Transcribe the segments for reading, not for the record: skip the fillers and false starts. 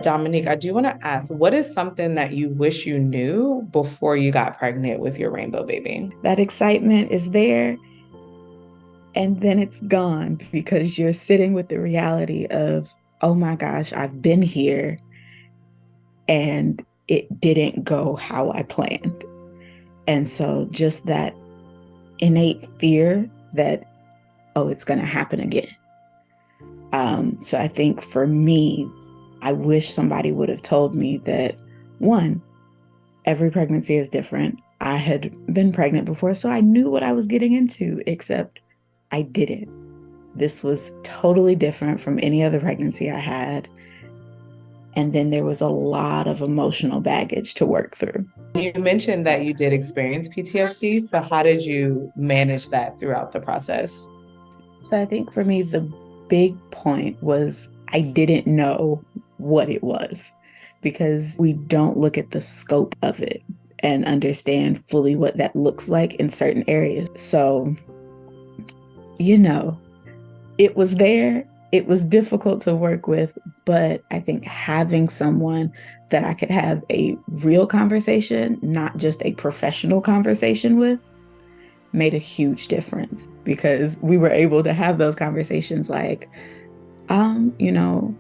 Dominique, I do want to ask, what is something that you wish you knew before you got pregnant with your rainbow baby? That excitement is there and then it's gone because you're sitting with the reality of, oh my gosh, I've been here and it didn't go how I planned. And so just that innate fear that, oh, it's going to happen again. So I think for me, I wish somebody would have told me that one, every pregnancy is different. I had been pregnant before, so I knew what I was getting into, except I didn't. This was totally different from any other pregnancy I had. And then there was a lot of emotional baggage to work through. You mentioned that you did experience PTSD. So, how did you manage that throughout the process? So I think for me, the big point was I didn't know what it was because we don't look at the scope of it and understand fully what that looks like in certain areas. So, you know, it was there. It was difficult to work with, but I think having someone that I could have a real conversation, not just a professional conversation with, made a huge difference because we were able to have those conversations like, you know,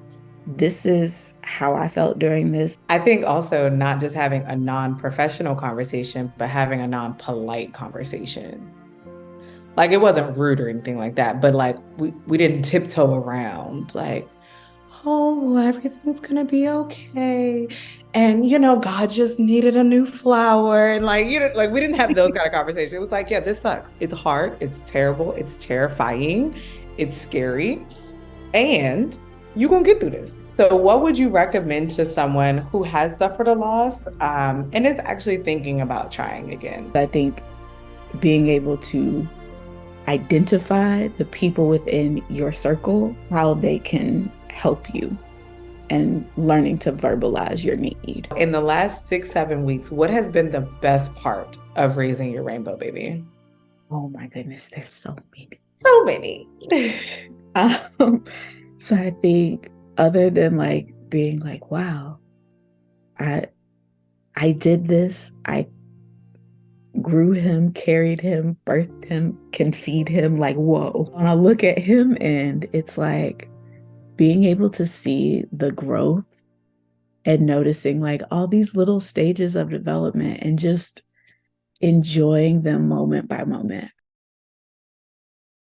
this is how I felt during this. I think also not just having a non-professional conversation, but having a non-polite conversation. Like it wasn't rude or anything like that, but like we didn't tiptoe around like, oh, well, everything's gonna be okay. And God just needed a new flower. And like, like we didn't have those kind of conversations. It was like, yeah, this sucks. It's hard, it's terrible, it's terrifying, it's scary, and you're gonna get through this. So, what would you recommend to someone who has suffered a loss and is actually thinking about trying again? I think being able to identify the people within your circle, how they can help you, and learning to verbalize your need. In the last 6, 7 weeks, what has been the best part of raising your rainbow baby? Oh my goodness, there's so many. So many. Um, so I think other than like being like, wow, I I did this. I grew him, carried him, birthed him, can feed him. Like, whoa. When I look at him and it's like being able to see the growth and noticing like all these little stages of development and just enjoying them moment by moment.